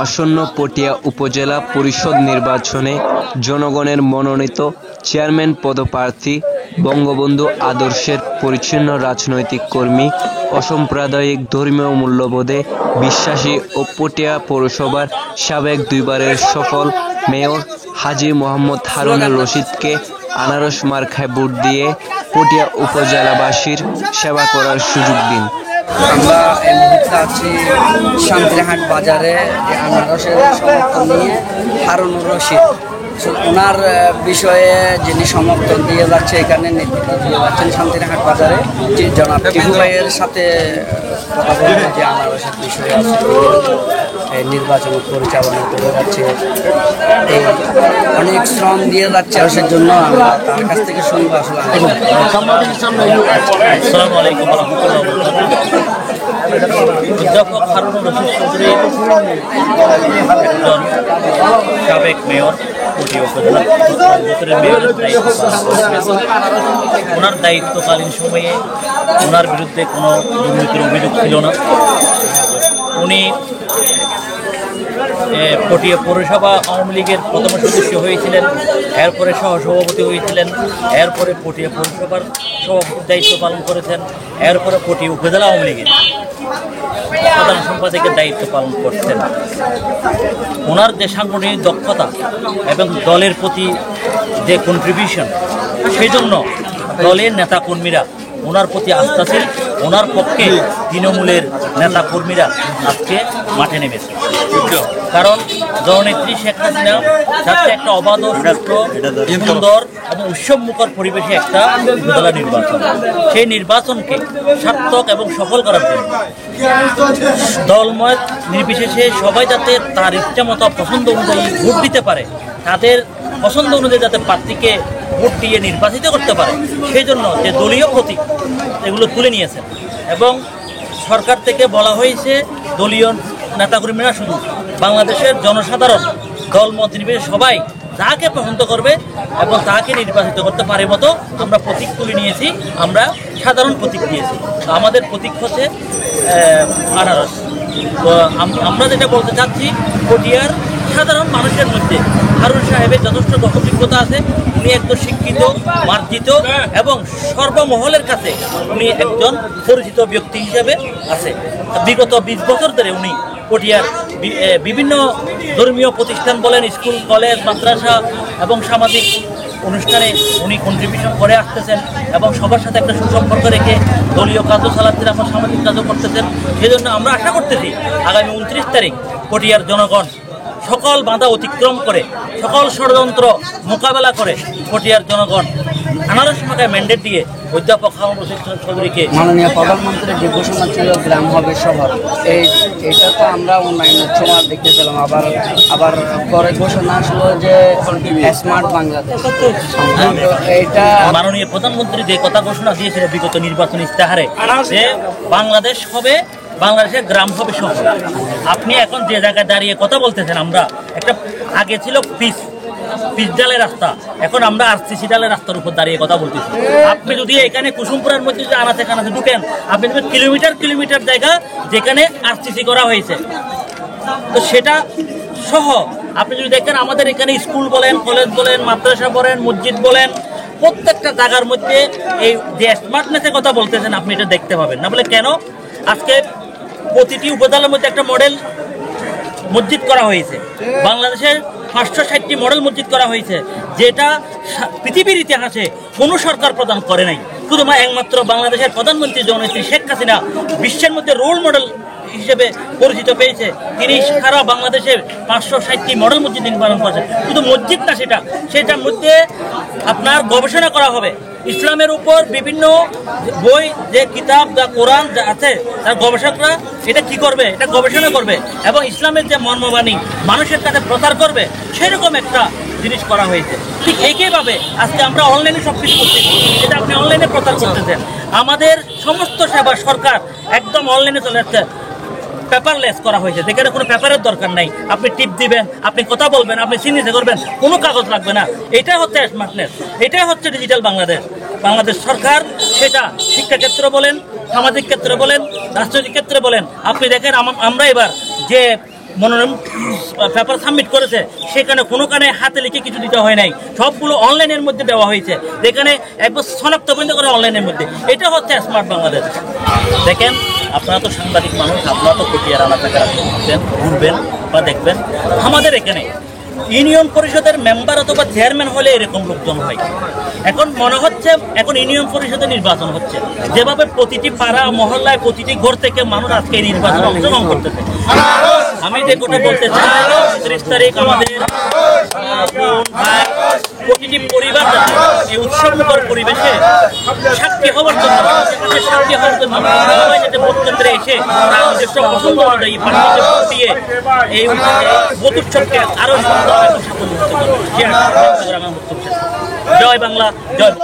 আসন্ন পটিয়া উপজেলা পরিষদ নির্বাচনে জনগণের মনোনীত চেয়ারম্যান পদপ্রার্থী বঙ্গবন্ধু আদর্শের পরিচ্ছন্ন রাজনৈতিক কর্মী, অসাম্প্রদায়িক ধর্মীয় মূল্যবোধে বিশ্বাসী ও পটিয়া পৌরসভার সাবেক দুইবারের সফল মেয়র হাজী মোহাম্মদ হারুনুর রশিদকে আনারস মার্কায় ভোট দিয়ে পটিয়া উপজেলাবাসীর সেবা করার সুযোগ দিন। আমরা এই মুহূর্তে আছি শান্তিরহাট বাজারে আনারসের সমর্থন নিয়ে হারুনুর রশিদ ওনার বিষয়ে যিনি সমর্থন দিয়ে যাচ্ছে, এখানে নেতৃত্ব দিয়ে যাচ্ছেন শান্তিরহাট বাজারে যে জনাব টিপু ভাইয়ের সাথে কথা বলবো যে আনারসের বিষয়ে এই নির্বাচন পরিচালনা করে যাচ্ছে, এই অনেক শ্রম দিয়ে যাচ্ছে আনারসের জন্য। আমরা তার কাছ থেকে শুনবো আসলে। আসসালামু আলাইকুম ওয়া রাহমাতুল্লাহি ওয়া বারাকাতুহু। অধ্যাপক হারুনুর রশিদ চৌধুরী সাবেক মেয়র, পটিয়া উপজেলা বছরের মেয়রের ওনার দায়িত্বকালীন সময়ে ওনার বিরুদ্ধে কোনো দুর্নীতির অভিযোগ ছিল না। উনি পটিয়া পৌরসভা আওয়ামী লীগের প্রথম সদস্য হয়েছিলেন, এরপরে সহসভাপতি হয়েছিলেন, এরপরে পটিয়া পৌরসভার সভাপতির দায়িত্ব পালন করেছেন, এরপরে পটিয়া উপজেলা আওয়ামী লীগের সাধারণ সম্পাদকের দায়িত্ব পালন করছেন। ওনার যে সাংগঠনিক দক্ষতা এবং দলের প্রতি যে কন্ট্রিবিউশন, সেই জন্য দলের নেতাকর্মীরা ওনার প্রতি আস্থাশীল। ওনার পক্ষে তৃণমূলের নেতাকর্মীরা আজকে মাঠে নেমেছে, কারণ জননেত্রী শেখ হাসিনা যাতে একটা অবাধ, সুষ্ঠু, সুন্দর এবং উৎসবমুখর পরিবেশে একটা উপজেলা নির্বাচন, সেই নির্বাচনকে সার্থক এবং সফল করার জন্য দলমত নির্বিশেষে সবাই যাতে তার ইচ্ছা মতো পছন্দ অনুযায়ী ভোট দিতে পারে, তাদের পছন্দ অনুযায়ী যাতে প্রার্থীকে ভোট দিয়ে নির্বাচিত করতে পারে, সেই জন্য যে দলীয় প্রতীক এগুলো তুলে নিয়েছেন। এবং সরকার থেকে বলা হয়েছে দলীয় নেতাকর্মীরা শুধু বাংলাদেশের জনসাধারণ দলমত নির্বিশেষে সবাই যাকে পছন্দ করবে এবং তাকে নির্বাচিত করতে পারে মতো আমরা প্রতীক তুলে নিয়েছি। আমরা সাধারণ প্রতীক দিয়েছি। আমাদের প্রতীক হচ্ছে আনারস। তো আমরা যেটা বলতে চাচ্ছি, পটিয়ার সাধারণ মানুষের মধ্যে হারুন সাহেবের যথেষ্ট গ্রহণযোগ্যতা আছে। উনি একজন শিক্ষিত, মার্জিত এবং সর্বমহলের কাছে উনি একজন পরিচিত ব্যক্তি হিসেবে আছে। বিগত 20 বছর ধরে উনি পটিয়ার বিভিন্ন ধর্মীয় প্রতিষ্ঠান বলেন, স্কুল, কলেজ, মাদ্রাসা এবং সামাজিক অনুষ্ঠানে উনি কন্ট্রিবিউশন করে আসতেছেন এবং সবার সাথে একটা সুসম্পর্ক রেখে দলীয় কাজও চালাচ্ছেন এবং সামাজিক কাজও করতেছেন। সেই জন্য আমরা আশা করতেছি আগামী 29 তারিখ পটিয়ার জনগণ সকল বাধা অতিক্রম করে, সকল ষড়যন্ত্র মোকাবেলা করে পটিয়ার জনগণ আনারস মার্কায় ম্যান্ডেট দিয়ে অধ্যাপক হারুনুর রশিদ চৌধুরীকে, মাননীয় প্রধানমন্ত্রীর যে ঘোষণা ছিল গ্রাম হবে শহর, এইটা তো আমরা অনলাইনের সময় দেখতে পেলাম। আবার পরে ঘোষণা আসলো যে স্মার্ট বাংলাদেশ। এইটা মাননীয় প্রধানমন্ত্রী যে কথা ঘোষণা দিয়েছিল বিগত নির্বাচনী ইস্তেহারে যে বাংলাদেশ হবে, বাংলাদেশের গ্রাম হবে শহর। আপনি এখন যে জায়গায় দাঁড়িয়ে কথা বলতেছেন, আমরা একটা আগে ছিল পিচ ডালের রাস্তা, এখন আমরা আরসিসি ডালের রাস্তার উপর দাঁড়িয়ে কথা বলতেছি। আপনি যদি এখানে কুসুমপুরের মধ্যে যদি আনাচে কানাচে ঢুকেন, আপনি দেখবেন কিলোমিটার জায়গা যেখানে আরসিসি করা হয়েছে। তো সেটা সহ আপনি যদি দেখেন আমাদের এখানে স্কুল বলেন, কলেজ বলেন, মাদ্রাসা বলেন, মসজিদ বলেন, প্রত্যেকটা জায়গার মধ্যে এই যে স্মার্টনেসের কথা বলতেছেন আপনি এটা দেখতে পাবেন না। বলে কেন? আজকে প্রতিটি উপজেলার মধ্যে একটা মডেল মসজিদ করা হয়েছে। বাংলাদেশের 560টি মডেল মসজিদ করা হয়েছে, যেটা পৃথিবীর ইতিহাসে কোনো সরকার প্রদান করে নাই। শুধুমাত্র একমাত্র বাংলাদেশের প্রধানমন্ত্রী জননেত্রী শেখ হাসিনা বিশ্বের মধ্যে রোল মডেল হিসেবে পরিচিত পেয়েছে। তিনি সারা বাংলাদেশের 560টি মডেল মসজিদ নির্মাণ করেছেন। শুধু মসজিদ না, সেটার মধ্যে আপনার গবেষণা করা হবে ইসলামের উপর। বিভিন্ন বই, যে কিতাব, যা কোরআন যা আছে, তার গবেষকরা এটা কি করবে, এটা গবেষণা করবে এবং ইসলামের যে মর্মবাণী মানুষের কাছে প্রচার করবে, সেরকম একটা জিনিস করা হয়েছে। ঠিক একইভাবে আজকে আমরা অনলাইনে সব কিছু করতেছি, যেটা আপনি অনলাইনে প্রচার করতেছেন। আমাদের সমস্ত সেবা সরকার একদম অনলাইনে চলে যাচ্ছে, পেপারলেস করা হয়েছে, যেখানে কোনো পেপারের দরকার নাই। আপনি টিপ দিবেন, আপনি কথা বলবেন, আপনি সিগনেচার করবেন, কোনো কাগজ লাগবে না। এটাই হচ্ছে স্মার্টনেস, এটাই হচ্ছে ডিজিটাল বাংলাদেশ। বাংলাদেশ সরকার সেটা শিক্ষাক্ষেত্রে বলেন, সামাজিক ক্ষেত্রে বলেন, রাজনৈতিক ক্ষেত্রে বলেন। আপনি দেখেন আমরা এবার যে মনোনয়ন পেপার সাবমিট করেছে সেখানে কোনো কানে হাতে লিখে কিছু দিতে হয় নাই, সবগুলো অনলাইনের মধ্যে দেওয়া হয়েছে, যেখানে একবার শনাক্ত পর্যন্ত করে অনলাইনের মধ্যে। এটা হচ্ছে স্মার্ট বাংলাদেশ। দেখেন, আপনারা তো সাংবাদিক মানুষ, আপনারা তো পটিয়ার এলাকায় ঘুরবেন বা দেখবেন, আমাদের এখানে ইউনিয়ন পরিষদের মেম্বার অথবা চেয়ারম্যান হলে এরকম লোকজন হয়। এখন মনে হচ্ছে এখন ইউনিয়ন পরিষদের নির্বাচন হচ্ছে, যেভাবে প্রতিটি পাড়া মহল্লায় প্রতিটি ঘর থেকে মানুষ আজকে এই নির্বাচনে অংশগ্রহণ করতেছে। আমি যে কথা বলতে চাই, 30 তারিখ আমাদের প্রতিটি পরিবার এই উৎসবমুখর পরিবেশে সাক্ষী হওয়ার জন্য সবাই যাতে ভোট কেন্দ্রে এসে তার নিজস্ব পছন্দ অনুযায়ী প্রার্থীকে ভোট দিয়ে এই ভোট উৎসবকে আরো সুন্দর এবং সাফল্য হতে পারে। জয় বাংলা, জয়।